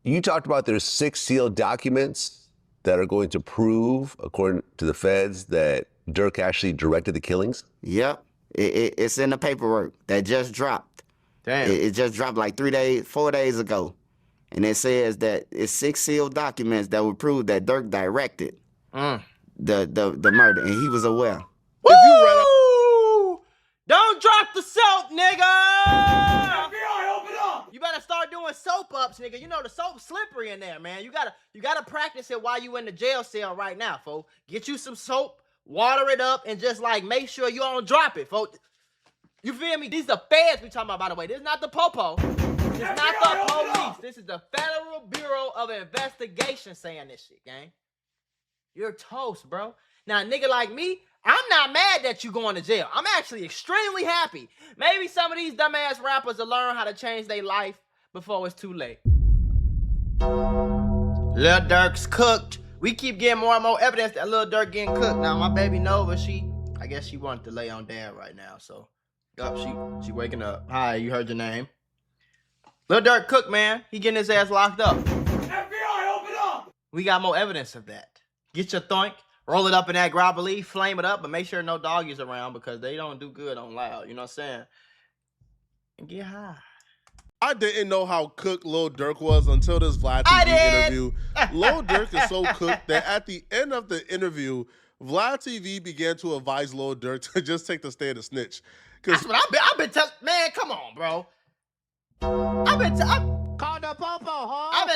You talked about there's 6 sealed documents that are going to prove, according to the feds, that Durk actually directed the killings? Yep. It's in the paperwork that just dropped. Damn. It just dropped like 4 days ago. And it says that it's 6 sealed documents that would prove that Durk directed the murder, and he was aware. Woo! Don't drop the soap, nigga! You better start doing soap ups, nigga. You know the soap's slippery in there, man. You gotta practice it while you in the jail cell right now, folks. Get you some soap, water it up, and just like make sure you don't drop it, folks. You feel me? These the feds we talking about, by the way. This is not the popo. This is not the police. This is the Federal Bureau of Investigation saying this shit, gang. You're toast, bro. Now, nigga like me, I'm not mad that you going to jail. I'm actually extremely happy. Maybe some of these dumbass rappers will learn how to change their life before it's too late. Lil Durk's cooked. We keep getting more and more evidence that Lil Durk getting cooked. Now, my baby Nova, I guess she wanted to lay on dad right now, so. Yup, she waking up. Hi, you heard your name. Lil Durk cooked, man. He getting his ass locked up. FBI, open up! We got more evidence of that. Get your thunk, roll it up in that grabber leaf, flame it up, but make sure no doggies around because they don't do good on loud. You know what I'm saying? And get high. I didn't know how cooked Lil Durk was until this Vlad TV interview. Lil Durk is so cooked that at the end of the interview, Vlad TV began to advise Lil Durk to just take the stand and snitch. That's what I've been telling. Man, come on, bro. I've been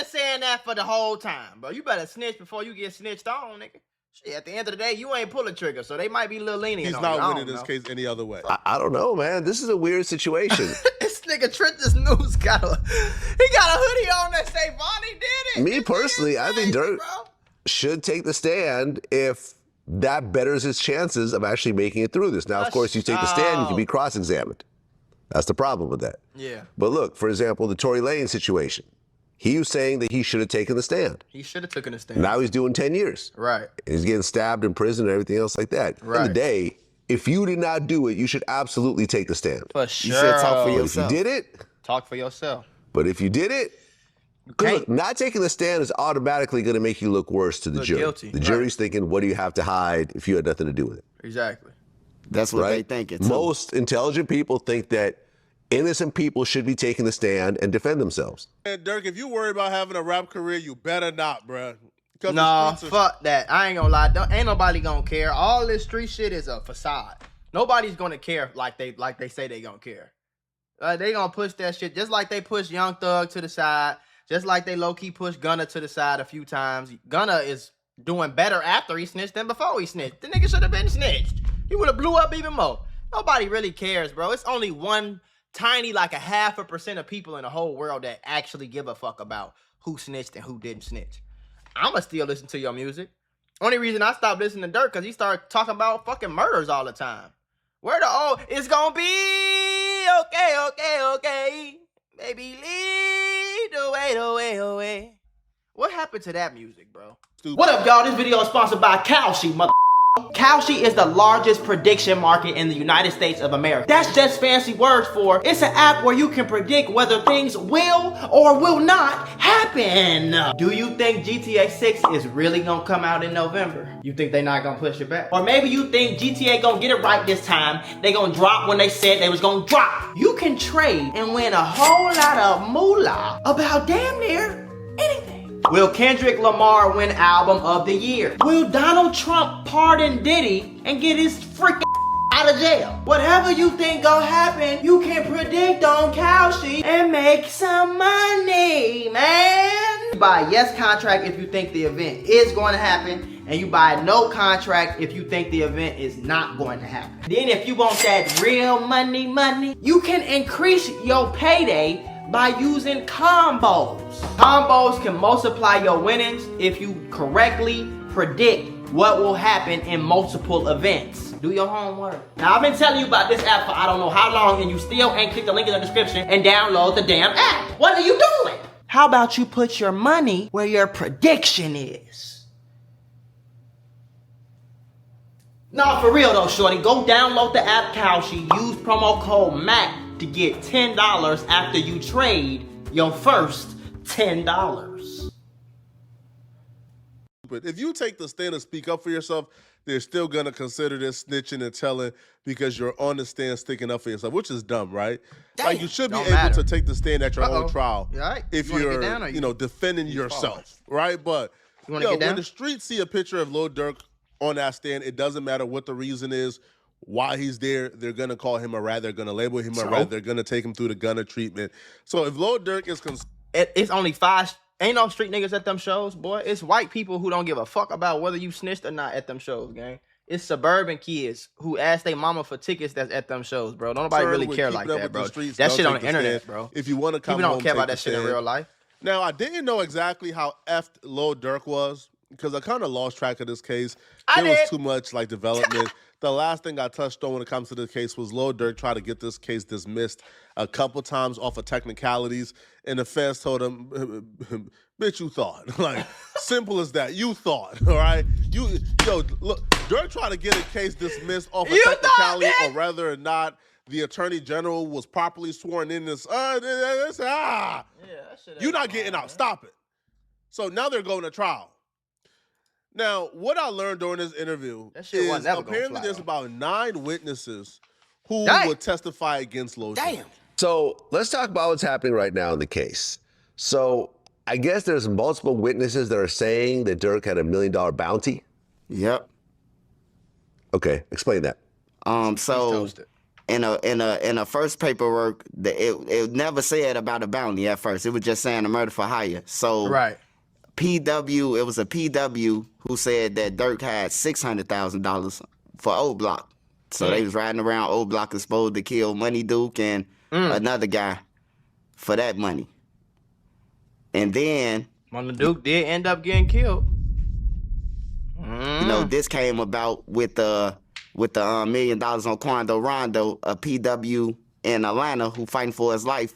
saying that for the whole time, bro. You better snitch before you get snitched on, nigga. Shit, at the end of the day, you ain't pulling trigger, so they might be a little lenient. He's not winning this case any other way. I don't know, man. This is a weird situation. This nigga Trentus News got a hoodie on that say Vonnie did it. Me personally, I think Durk should take the stand if that betters his chances of actually making it through this. Now, of course, you take the stand, you can be cross-examined. That's the problem with that. Yeah. But look, for example, the Tory Lanez situation. He was saying that he should have taken the stand. He should have taken the stand. Now he's doing 10 years. Right. He's getting stabbed in prison and everything else like that. Right. In the day, if you did not do it, you should absolutely take the stand. For sure. You should talk for But yourself. if you did it, talk for yourself. But if you did it, look, not taking the stand is automatically going to make you look worse to the jury. Guilty. The jury's thinking, what do you have to hide if you had nothing to do with it? Exactly. That's what they think. Most intelligent people think that innocent people should be taking the stand and defend themselves. And Durk, if you worry about having a rap career, you better not, bruh. Nah, fuck that. I ain't gonna lie. Ain't nobody gonna care. All this street shit is a facade. Nobody's gonna care like they say they gonna care. They gonna push that shit just like they push Young Thug to the side, just like they low-key push Gunna to the side a few times. Gunna is doing better after he snitched than before he snitched. The nigga should have been snitched. He would have blew up even more. Nobody really cares, bro. It's only one tiny, like 0.5% of people in the whole world that actually give a fuck about who snitched and who didn't snitch. I'ma still listen to your music. Only reason I stopped listening to Durk because he started talking about fucking murders all the time. Where the it's gonna be okay. Baby, lead the way. What happened to that music, bro? What up, y'all? This video is sponsored by Kalshi, mother. Kalshi is the largest prediction market in the United States of America. That's just fancy words for it's an app where you can predict whether things will or will not happen. Do you think GTA 6 is really gonna come out in November? You think they're not gonna push it back? Or maybe you think GTA gonna get it right this time. They gonna drop when they said they was gonna drop. You can trade and win a whole lot of Mula about damn near anything. Will Kendrick Lamar win Album of the Year? Will Donald Trump pardon Diddy and get his freaking out of jail? Whatever you think gonna happen, you can predict on Kalshi and make some money, man. You buy a yes contract if you think the event is going to happen, and you buy a no contract if you think the event is not going to happen. Then if you want that real money, you can increase your payday by using combos. Combos can multiply your winnings if you correctly predict what will happen in multiple events. Do your homework. Now, I've been telling you about this app for I don't know how long, and you still ain't clicked the link in the description and download the damn app. What are you doing? How about you put your money where your prediction is? No, for real though, shorty. Go download the app Kalshi. Use promo code MAC to get $10 after you trade your first $10. But if you take the stand and speak up for yourself, they're still gonna consider this snitching and telling because you're on the stand sticking up for yourself, which is dumb, right? Like you should be able to take the stand at your own trial if you're, defending yourself, right? But when the streets see a picture of Lil Durk on that stand, it doesn't matter what the reason is, why he's there. They're gonna call him a rat. They're gonna label him a rat. They're gonna take him through the gunner treatment. So if Lil Durk is it's only 5. Ain't no street niggas at them shows, boy. It's white people who don't give a fuck about whether you snitched or not at them shows, gang. It's suburban kids who ask their mama for tickets that's at them shows, bro. Don't nobody really care like that, bro. That shit on the internet, bro. If you want to come people home, don't care about that shit in real life. Now, I didn't know exactly how effed Lil Durk was because I kind of lost track of this case. There was too much development. The last thing I touched on when it comes to this case was Lil Durk tried to get this case dismissed a couple times off of technicalities, and the feds told him, bitch, you thought. Simple as that. You thought, all right? Look, Durk tried to get a case dismissed off of technicality or whether or not the attorney general was properly sworn in this. You're not getting out. Stop it. So now they're going to trial. Now, what I learned during this interview is apparently there's about 9 witnesses who would testify against Lil Durk. So let's talk about what's happening right now in the case. So I guess there's multiple witnesses that are saying that Durk had $1 million bounty. Yep. Okay, explain that. So in a first paperwork, it never said about a bounty at first. It was just saying a murder for hire. So PW, it was a PW who said that Durk had $600,000 for Old Block. So they was riding around Old Block exposed to kill Money Duke and another guy for that money. And then Money Duke did end up getting killed. This came about with the $1 million on Quando Rondo, a PW in Atlanta who fighting for his life.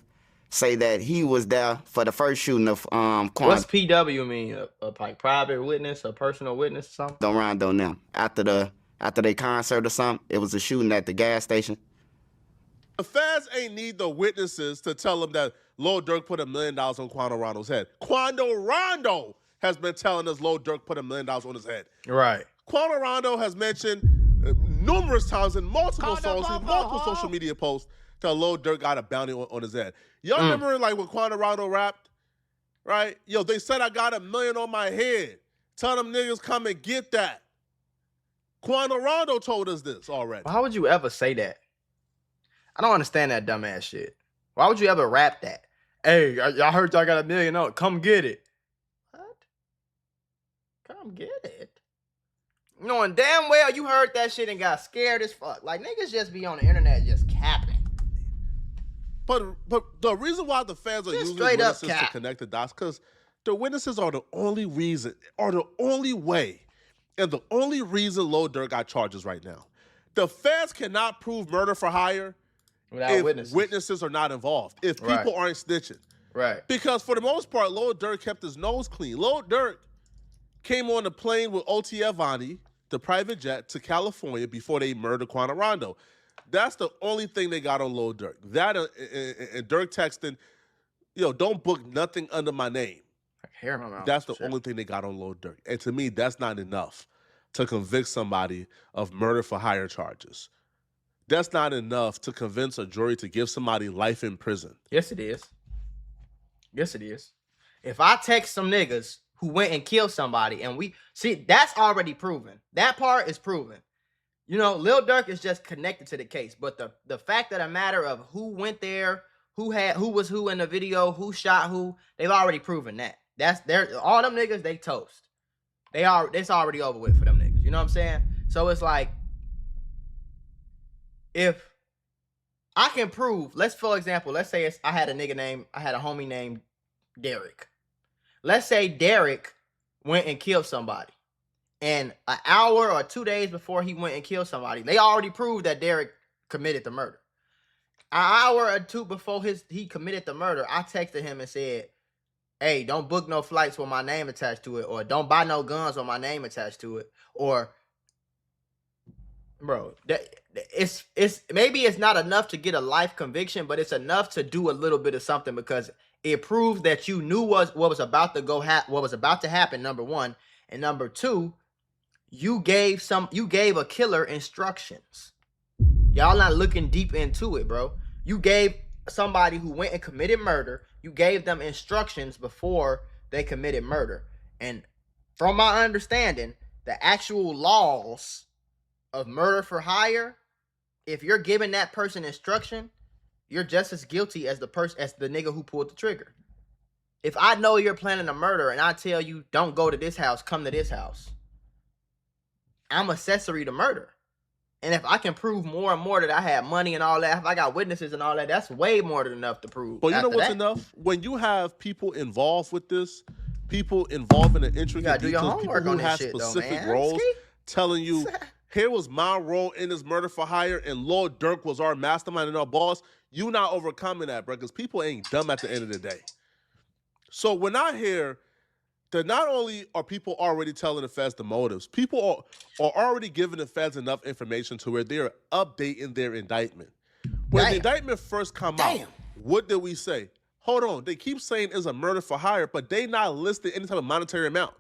Say that he was there for the first shooting of Quando. What's PW mean? A private witness, a personal witness, or something? Don't Rondo now. After they concert or something, it was a shooting at the gas station. The feds ain't need the witnesses to tell them that Lil Durk put $1 million on Quando Rondo's head. Quando Rondo has been telling us Lil Durk put $1 million on his head. Right. Quando Rondo has mentioned numerous times in multiple songs, multiple social media posts, that Lil Durk got a bounty on his head. Y'all remember when Quando Rondo rapped, right? They said I got $1 million on my head. Tell them niggas come and get that. Quando Rondo told us this already. Why would you ever say that? I don't understand that dumbass shit. Why would you ever rap that? Hey, I heard y'all got $1 million on it. Come get it. What? Come get it? Knowing damn well you heard that shit and got scared as fuck. Like, niggas just be on the internet just capping. But the reason why the fans are using witnesses to connect the dots, because the witnesses are the only reason, or the only way, and the only reason Lil Durk got charges right now. The feds cannot prove murder for hire if witnesses are not involved, if people aren't snitching. Right. Because for the most part, Lil Durk kept his nose clean. Lil Durk came on the plane with OTF Vonnie, the private jet, to California before they murdered Quando Rondo. That's the only thing they got on Lil Durk. That and Durk texting, don't book nothing under my name. Hair in my mouth. That's the only thing they got on Lil Durk. And to me, that's not enough to convict somebody of murder for hire charges. That's not enough to convince a jury to give somebody life in prison. Yes, it is. Yes, it is. If I text some niggas who went and killed somebody and we see, that's already proven. That part is proven. Lil Durk is just connected to the case, but the fact of the matter of who went there, who was who in the video, who shot who, they've already proven that. All them niggas, they toast. It's already over with for them niggas. You know what I'm saying? So it's like, if I can prove, for example, let's say I had a homie named Derek. Let's say Derek went and killed somebody. And an hour or 2 days before he went and killed somebody, they already proved that Derek committed the murder. An hour or two before he committed the murder, I texted him and said, hey, don't book no flights with my name attached to it, or don't buy no guns with my name attached to it, or, bro, maybe it's not enough to get a life conviction, but it's enough to do a little bit of something, because It proves that you knew what was about to happen, number one. And number two, you gave a killer instructions. Y'all not looking deep into it, bro. You gave somebody who went and committed murder, you gave them instructions before they committed murder. And from my understanding, the actual laws of murder for hire, if you're giving that person instruction, you're just as guilty as the nigga who pulled the trigger. If I know you're planning a murder and I tell you, don't go to this house, come to this house, I'm accessory to murder. And if I can prove more and more that I had money and all that, if I got witnesses and all that, that's way more than enough to prove. But you know what's enough? When you have people involved with this, people involved in the intricate details, people who have specific roles, telling you, here was my role in this murder for hire, and Lil Durk was our mastermind and our boss. You not overcoming that, bro, because people ain't dumb at the end of the day. So when I hear that not only are people already telling the feds the motives, people are already giving the feds enough information to where they're updating their indictment. When the indictment first come out, what did we say? Hold on, they keep saying it's a murder for hire, but they not listed any type of monetary amount.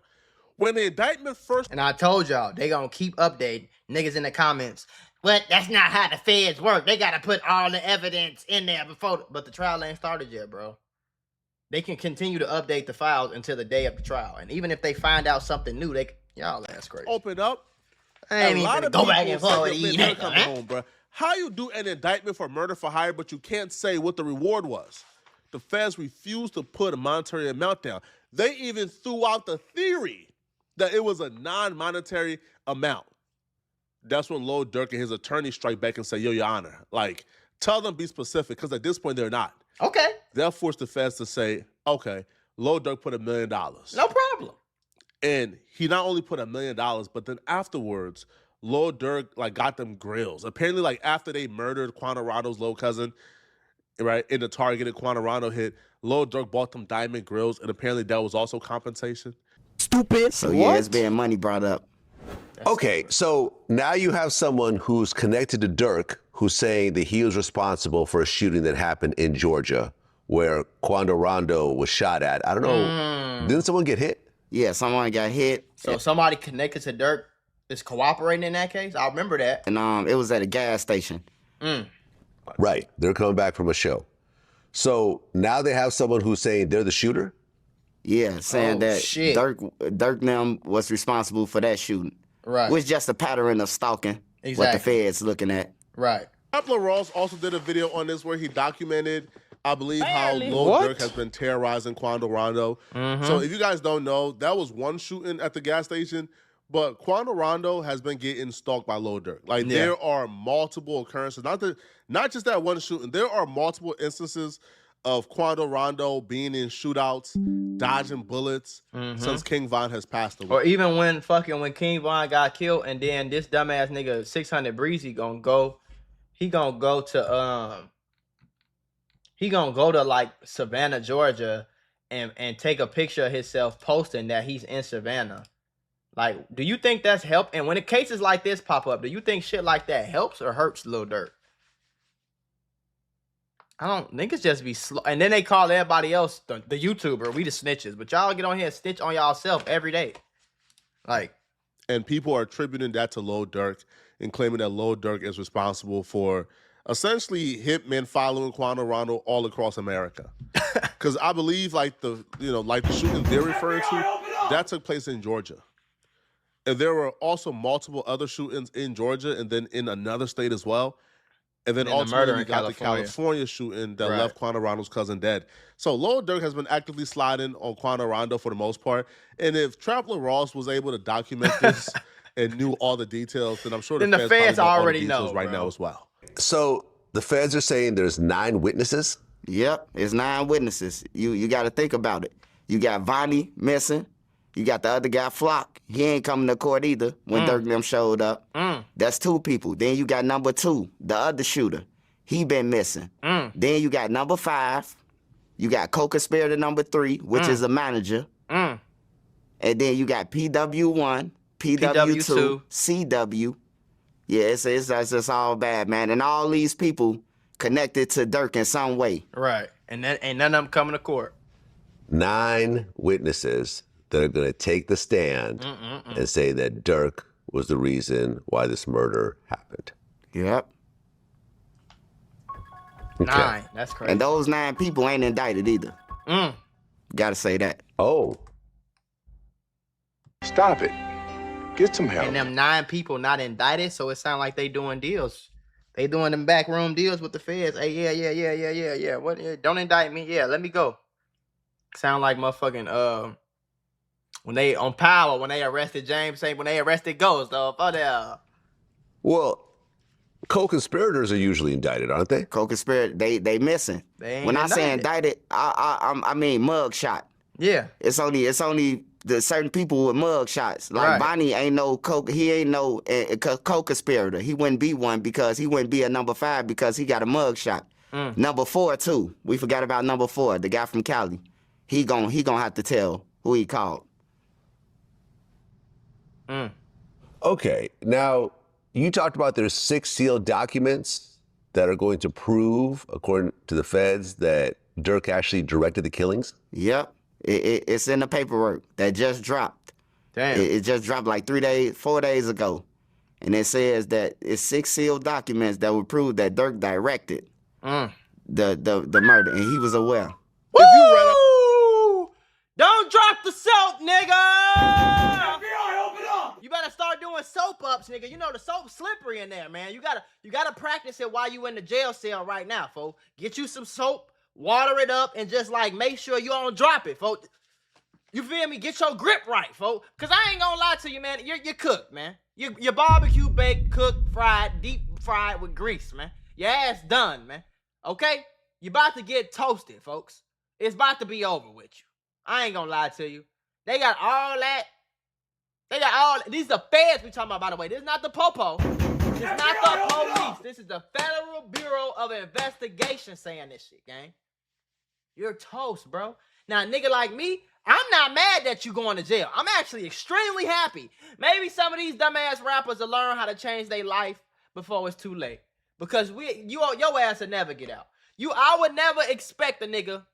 When the indictment first... And I told y'all, they gonna keep updating. Niggas in the comments, but that's not how the feds work. They gotta put all the evidence in there before... But the trial ain't started yet, bro. They can continue to update the files until the day of the trial. And even if they find out something new, y'all ass crazy. Open up. I ain't even go back and forth. Bro. How you do an indictment for murder for hire, but you can't say what the reward was? The feds refused to put a monetary amount down. They even threw out the theory that it was a non-monetary amount. That's when Lil Durk and his attorney strike back and say, yo, Your Honor, like, tell them be specific, because at this point, they're not. Okay. They'll force the feds to say, okay, Lil Durk put $1 million. No problem. And he not only put $1 million, but then afterwards, Lil Durk like got them grills. Apparently, like after they murdered Quantarando's little cousin, right, in the targeted Quantarando hit, Lil Durk bought them diamond grills, and apparently that was also compensation. Stupid. So yeah, it's being money brought up. Okay, so now you have someone who's connected to Durk who's saying that he was responsible for a shooting that happened in Georgia where Quantarando was shot at. I don't know. Didn't someone get hit? Yeah, someone got hit. So somebody connected to Durk is cooperating in that case? I remember that. And it was at a gas station. Right. They're coming back from a show. So now they have someone who's saying they're the shooter? Yeah, saying that Durk them was responsible for that shooting. Right. Which just a pattern of stalking. Exactly. What the feds looking at. Right. Pablo Ross also did a video on this where he documented, I believe, how Lil Durk has been terrorizing Quantarando. So if you guys don't know, that was one shooting at the gas station, but Quantarando has been getting stalked by Lil Durk. Like there are multiple occurrences, not just that one shooting. There are multiple instances of Quantarando being in shootouts, dodging bullets since King Von has passed away. Or even when King Von got killed, and then this dumbass nigga 600 Breezy gonna go to like Savannah, Georgia, and take a picture of himself posting that he's in Savannah. Like, do you think that's help? And when the cases like this pop up, do you think shit like that helps or hurts Lil Durk? I don't think it's just be slow. And then they call everybody else the YouTuber. We the snitches. But y'all get on here and snitch on y'all self every day. Like. And people are attributing that to Lil Durk and claiming that Lil Durk is responsible for essentially hitmen following Quantarando all across America. Because I believe like the shooting they're referring to, that took place in Georgia. And there were also multiple other shootings in Georgia and then in another state as well. And then ultimately we got the California shooting that left Quantarando's cousin dead. So Lil Durk has been actively sliding on Quantarando for the most part. And if Trapper Ross was able to document this and knew all the details, then I'm sure the feds already know right now as well. So the feds are saying there's 9 witnesses? Yep, it's 9 witnesses. You got to think about it. You got Vonnie missing. You got the other guy, Flock. He ain't coming to court either when Durk and them showed up. That's 2 people. Then you got number 2, the other shooter. He been missing. Then you got number 5. You got co-conspirator number 3, which is a manager. And then you got PW1, PW2, CW. Yeah, it's all bad, man. And all these people connected to Durk in some way. Right. And then ain't none of them coming to court. 9 witnesses that are going to take the stand and say that Durk was the reason why this murder happened. Yep. Okay. 9. That's crazy. And those 9 people ain't indicted either. Gotta say that. Oh. Stop it. Get some help. And them 9 people not indicted, so it sound like they doing deals. They doing them backroom deals with the feds. Hey, yeah. What? Don't indict me. Yeah, let me go. Sound like motherfucking when they on Power, when they arrested James, when they arrested Ghost, Well, co-conspirators are usually indicted, aren't they? Co-conspirator, they missing. When I say indicted, I mean mug shot. Yeah. It's only the certain people with mug shots. Like Vonnie ain't no co-conspirator. He wouldn't be one because he wouldn't be a number 5 because he got a mug shot. Number 4 too. We forgot about number 4, the guy from Cali. He gonna have to tell who he called. Okay, now you talked about there's 6 sealed documents that are going to prove, according to the feds, that Durk actually directed the killings? Yep, it's in the paperwork that just dropped. Damn. It just dropped like 4 days ago. And it says that it's 6 sealed documents that would prove that Durk directed the murder, and he was aware. Woo! Don't drop the soap, nigga! FBI, open up! You better start doing soap ups, nigga. You know the soap's slippery in there, man. You gotta practice it while you in the jail cell right now, folks. Get you some soap, water it up, and just like make sure you don't drop it, folks. You feel me? Get your grip right, folks. Cause I ain't gonna lie to you, man. You're cooked, man. You're barbecue baked, cooked, fried, deep fried with grease, man. Your ass done, man. Okay? You about to get toasted, folks. It's about to be over with you. I ain't gonna lie to you. They got all that. These are the feds we talking about, by the way. This is not the popo. This is not the police. This is the Federal Bureau of Investigation saying this shit, gang. You're toast, bro. Now, nigga like me, I'm not mad that you going to jail. I'm actually extremely happy. Maybe some of these dumbass rappers will learn how to change their life before it's too late. Because your ass will never get out. I would never expect a nigga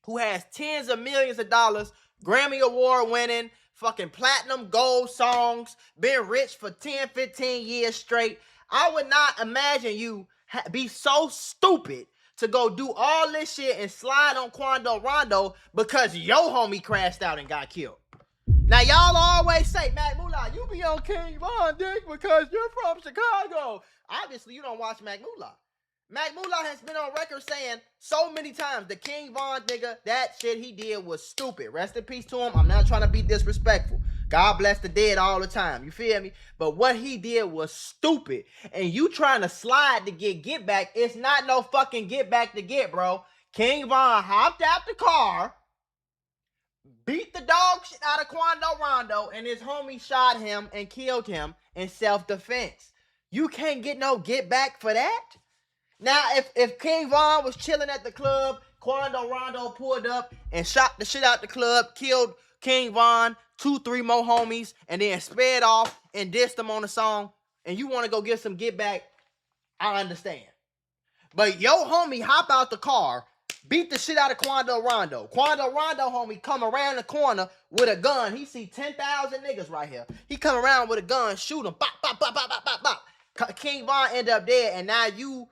who has tens of millions of dollars, Grammy Award winning, fucking platinum gold songs, been rich for 10, 15 years straight. I would not imagine you be so stupid to go do all this shit and slide on Quando Rondo because your homie crashed out and got killed. Now, y'all always say, Mac Mula, you be on King Von, dick, because you're from Chicago. Obviously, you don't watch Mac Mula. Mac Mula has been on record saying so many times the King Von nigga, that shit he did was stupid. Rest in peace to him. I'm not trying to be disrespectful. God bless the dead all the time. You feel me? But what he did was stupid. And you trying to slide to get back, it's not no fucking get back to get, bro. King Von hopped out the car, beat the dog shit out of Quando Rondo, and his homie shot him and killed him in self-defense. You can't get no get back for that? Now, if King Von was chilling at the club, Quando Rondo pulled up and shot the shit out the club, killed King Von, 2-3 more homies, and then sped off and dissed them on the song, and you want to go get some get back, I understand. But yo homie hop out the car, beat the shit out of Quando Rondo. Quando Rondo homie come around the corner with a gun. He see 10,000 niggas right here. He come around with a gun, shoot him, bop, bop, bop, bop, bop, bop, bop. King Von end up dead, and now you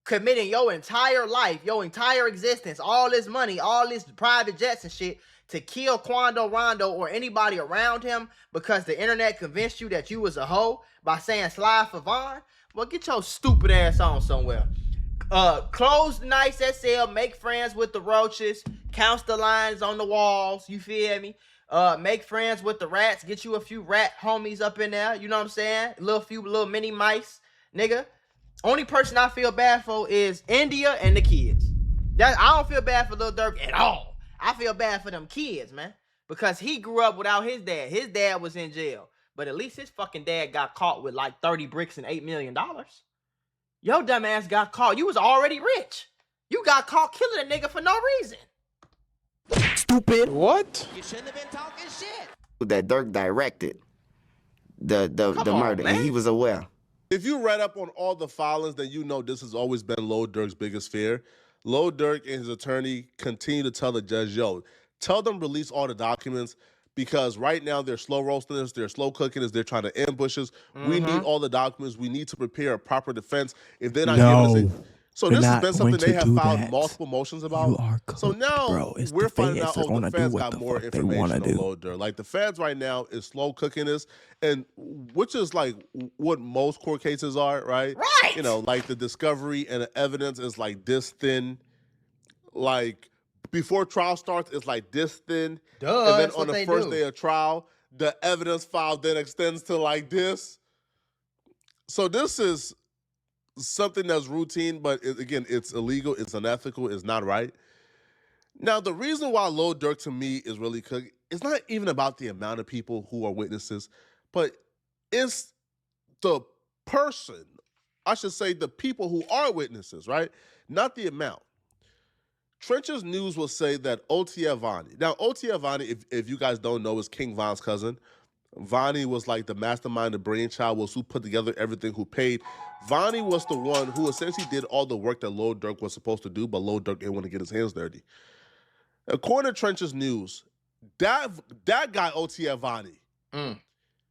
committing your entire life, your entire existence, all this money, all this private jets and shit to kill Quando Rondo or anybody around him because the internet convinced you that you was a hoe by saying slide for Von. Well, get your stupid ass on somewhere. Close the nice SL, make friends with the roaches, counts the lines on the walls, you feel me? Make friends with the rats, get you a few rat homies up in there, you know what I'm saying? Few little mini mice, nigga. Only person I feel bad for is India and the kids. I don't feel bad for Lil Durk at all. I feel bad for them kids, man. Because he grew up without his dad. His dad was in jail. But at least his fucking dad got caught with like 30 bricks and $8 million. Yo dumb ass got caught. You was already rich. You got caught killing a nigga for no reason. Stupid. What? You shouldn't have been talking shit. That Durk directed the murder, man. and he was aware. If you read up on all the filings, then you know this has always been Lil Durk's biggest fear. Lil Durk and his attorney continue to tell the judge, yo, tell them release all the documents because right now they're slow roasting us, they're slow cooking us, they're trying to ambush us. We need all the documents. We need to prepare a proper defense. If they're not giving us it. So this has been something they have filed multiple motions about. You are cooked, so now bro. we're finding out, the feds got more information on Lil Durk. Like the feds right now is slow cooking this, and which is like what most court cases are, right? Right. You know, like the discovery and the evidence is like this thin. Like before trial starts, it's like this thin. Duh, and then on the first day of trial, the evidence file then extends to like this. So this is something that's routine, but again, it's illegal, it's unethical, it's not right. Now, the reason why Lil Durk to me is really cooked, it's not even about the amount of people who are witnesses, but it's the person, I should say the people who are witnesses, right? Not the amount. Trench's News will say that OTF Vonnie. Now, OTF Vonnie, if you guys don't know, is King Von's cousin. Vonnie was like the mastermind, the brainchild, was who put together everything, who paid. Vonnie was the one who essentially did all the work that Lil Durk was supposed to do, but Lil Durk didn't want to get his hands dirty. According to Trench's News, that guy OTF Vonnie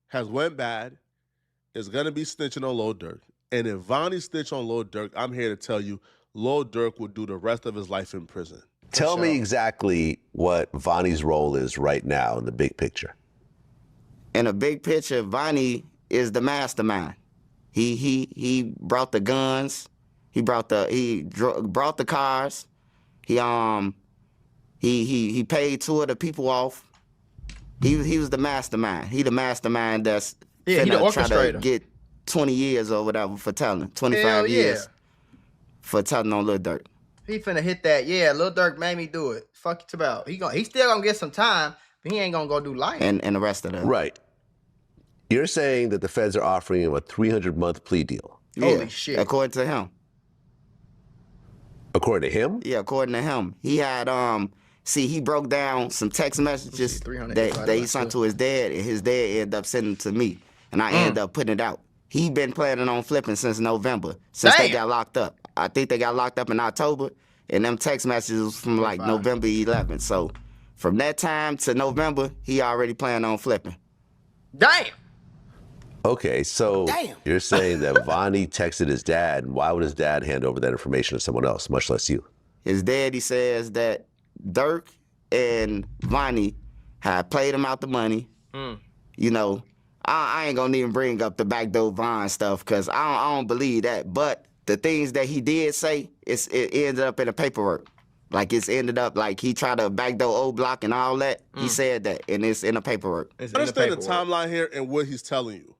has went bad, is going to be snitching on Lil Durk. And if Vonnie snitch on Lil Durk, I'm here to tell you, Lil Durk will do the rest of his life in prison. Tell me exactly what Vonnie's role is right now in the big picture. In the big picture, Vonnie is the mastermind. He brought the guns. He brought the cars. He paid 2 of the people off. He was the mastermind. He the mastermind that's he the try to orchestrator. get 20 years or whatever for telling. 25 years for telling on Lil Durk. He finna hit that. Yeah, Lil Durk made me do it. Fuck it about. He still gonna get some time, but he ain't gonna go do life. And the rest of them. Right. You're saying that the feds are offering him a 300-month plea deal. Holy shit. According to him. According to him? Yeah, according to him. He had he broke down some text messages that he sent to his dad, and his dad ended up sending them to me. And I ended up putting it out. He been planning on flipping since November, since they got locked up. I think they got locked up in October, and them text messages was from like November 11th. So from that time to November, he already planned on flipping. Damn. Okay, so you're saying that Vonnie texted his dad, and why would his dad hand over that information to someone else, much less you? His daddy says that Durk and Vonnie had played him out the money. You know, I ain't gonna even bring up the backdoor Von stuff because I don't believe that. But the things that he did say, it ended up in the paperwork. Like it's ended up like he tried to backdoor O Block and all that. He said that, and it's in the paperwork. Understand the timeline here and what he's telling you.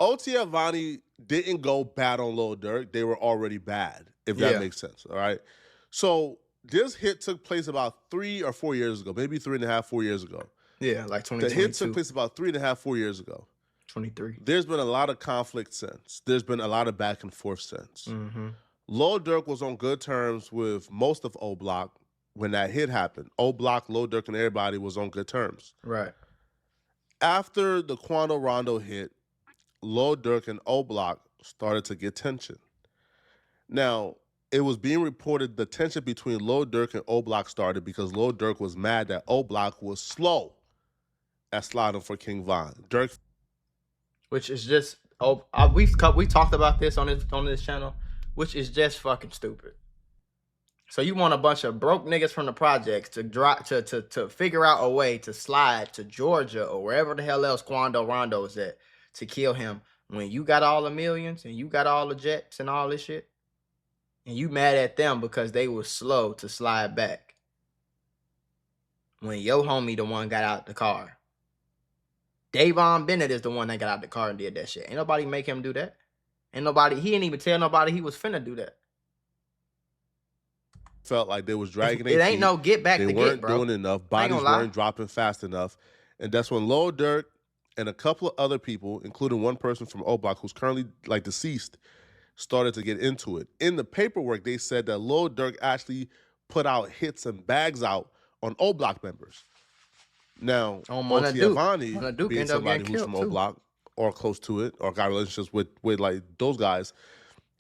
OTF Vonnie didn't go bad on Lil Durk. They were already bad, if that makes sense, all right? So this hit took place about 3 or 4 years ago, maybe 3.5, 4 years ago. Yeah, like 2022. The hit took place about 3.5, 4 years ago. 23. There's been a lot of conflict since. There's been a lot of back and forth since. Lil Durk was on good terms with most of O Block when that hit happened. O Block, Lil Durk, and everybody was on good terms. Right. After the Quando Rondo hit, Lil Durk and O Block started to get tension. Now, it was being reported the tension between Lil Durk and O Block started because Lil Durk was mad that O Block was slow at sliding for King Von. Durk, which is just we talked about this on this channel, which is just fucking stupid. So you want a bunch of broke niggas from the projects to figure out a way to slide to Georgia or wherever the hell else Quando Rondo is at to kill him when you got all the millions and you got all the jets and all this shit, and you mad at them because they were slow to slide back when your homie the one got out the car. Davon Bennett is the one that got out the car and did that shit. Ain't nobody make him do that. He didn't even tell nobody he was finna do that. Felt like they was dragging it ain't no get back to get, bro. They weren't doing enough. Bodies weren't dropping fast enough. And that's when Lil Durk and a couple of other people, including one person from O Block who's currently like deceased, started to get into it. In the paperwork, they said that Lil Durk actually put out hits and bags out on O Block members. Now, OTF Vonnie, being somebody who's from O Block or close to it or got relationships with like those guys,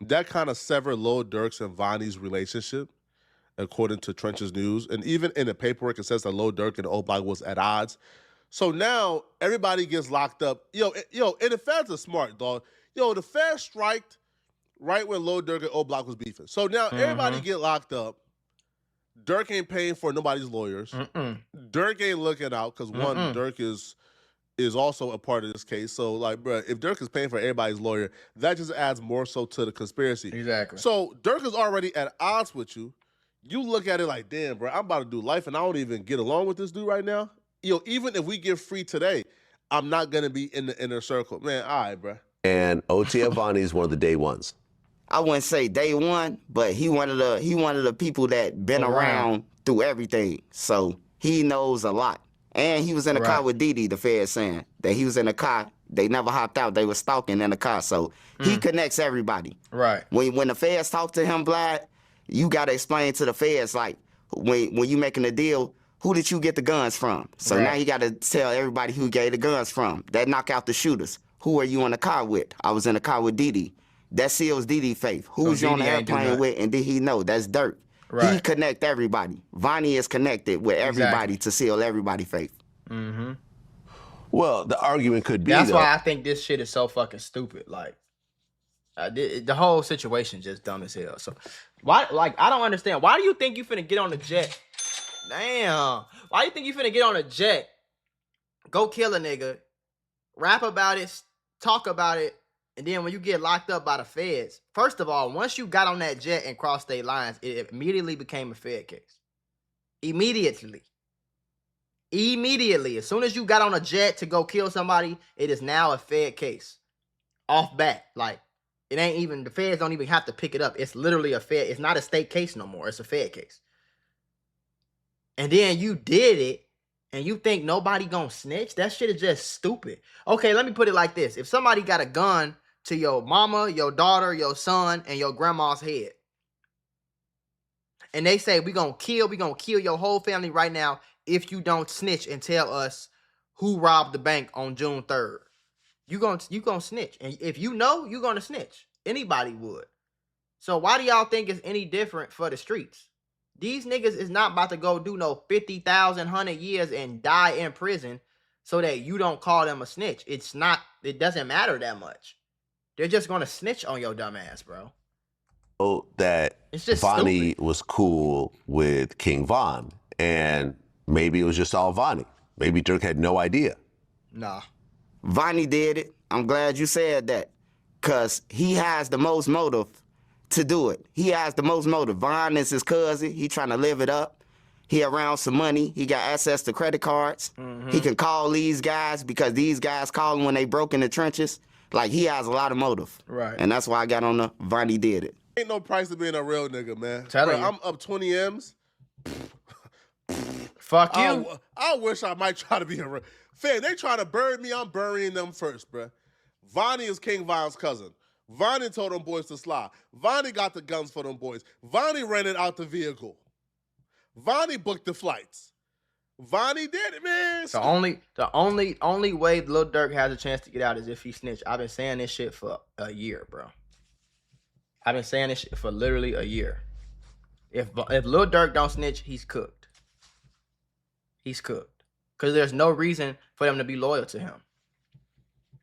that kind of severed Lil Durk's and Vonnie's relationship according to Trench's News. And even in the paperwork, it says that Lil Durk and O Block was at odds. So now everybody gets locked up. Yo, and the feds are smart, dog. Yo, the feds striked right when Lil Durk and O Block was beefing. So now everybody get locked up. Durk ain't paying for nobody's lawyers. Durk ain't looking out because one, Durk is also a part of this case. So like, bro, if Durk is paying for everybody's lawyer, that just adds more so to the conspiracy. Exactly. So Durk is already at odds with you. You look at it like, damn, bro, I'm about to do life and I don't even get along with this dude right now. Yo, even if we get free today, I'm not gonna be in the inner circle. Man, all right, bro. And OTF Vonnie is one of the day ones. I wouldn't say day one, but he one of the people that been around through everything. So he knows a lot. And he was in a car with Didi, the Fed saying that he was in a car. They never hopped out. They were stalking in the car. So he connects everybody. Right. When the Feds talk to him, Vlad, you got to explain to the Feds, like, when you making a deal, who did you get the guns from? So now you got to tell everybody who gave the guns from. That knock out the shooters. Who are you in the car with? I was in the car with Didi. That seals Didi faith. Who's you on the airplane with, and did he know? That's Durk. Right. He connect everybody. Vonnie is connected with everybody to seal everybody faith. Well, the argument could be that's why I think this shit is so fucking stupid. Like, the whole situation just dumb as hell. So, why? Like, I don't understand. Why do you think you finna get on the jet? Damn. Why do you think you finna get on a jet, go kill a nigga, rap about it, talk about it, and then when you get locked up by the feds, first of all, once you got on that jet and crossed state lines, it immediately became a Fed case. Immediately. As soon as you got on a jet to go kill somebody, it is now a Fed case. Off bat. Like, it ain't even, the feds don't even have to pick it up. It's literally a Fed. It's not a state case no more. It's a Fed case. And then you did it, and you think nobody gonna snitch? That shit is just stupid. Okay, let me put it like this. If somebody got a gun to your mama, your daughter, your son, and your grandma's head, and they say, we gonna kill your whole family right now if you don't snitch and tell us who robbed the bank on June 3rd. You gonna snitch. And if you know, you gonna snitch. Anybody would. So why do y'all think it's any different for the streets? These niggas is not about to go do no 50,000, 100 years and die in prison so that you don't call them a snitch. It doesn't matter that much. They're just gonna snitch on your dumb ass, bro. Oh, that Vonnie was cool with King Von, and maybe it was just all Vonnie. Maybe Durk had no idea. Nah. Vonnie did it. I'm glad you said that, because he has the most motive to do it. He has the most motive. Von is his cousin. He trying to live it up. He around some money. He got access to credit cards. He can call these guys because these guys call him when they broke in the trenches. Like, he has a lot of motive. Right. And that's why I got on the Vonnie did it. Ain't no price to being a real nigga, man. Bro, I'm up 20 M's. Fuck you. I wish I might try to be a real... Fam, they try to bury me, I'm burying them first, bro. Vonnie is King Von's cousin. Vonnie told them boys to slide. Vonnie got the guns for them boys. Vonnie rented out the vehicle. Vonnie booked the flights. Vonnie did it, man. The only way Lil Durk has a chance to get out is if he snitch. I've been saying this shit for a year, bro. I've been saying this shit for literally a year. If Lil Durk don't snitch, he's cooked. He's cooked. Because there's no reason for them to be loyal to him.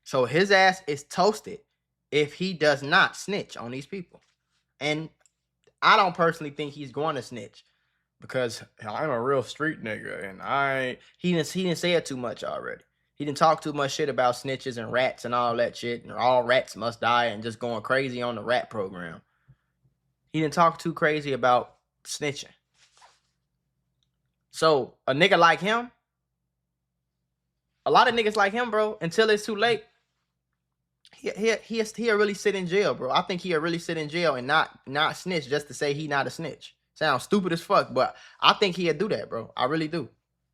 So his ass is toasted if he does not snitch on these people. And I don't personally think he's going to snitch, because I'm a real street nigga, and he didn't say it too much already. He didn't talk too much shit about snitches and rats and all that shit, and all rats must die, and just going crazy on the rat program. He didn't talk too crazy about snitching. So a nigga like him, a lot of niggas like him, bro, until it's too late, he'll really sit in jail, bro. I think he'll really sit in jail and not snitch just to say he not a snitch. Sounds stupid as fuck, but I think he'll do that, bro. I really do.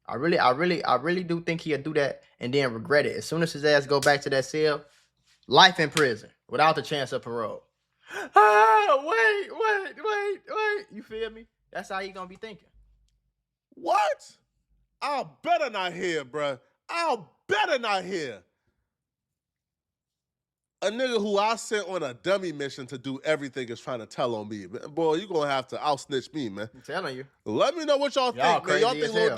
I really do think he'll do that and then regret it. As soon as his ass go back to that cell, life in prison without the chance of parole. Wait. You feel me? That's how he gonna be thinking. What? I'll better not hear, bruh. I'll better not hear a nigga who I sent on a dummy mission to do everything is trying to tell on me. Man, boy, you gonna have to out snitch me, man. I'm telling you. Let me know what y'all think, man. Y'all think Lil Durk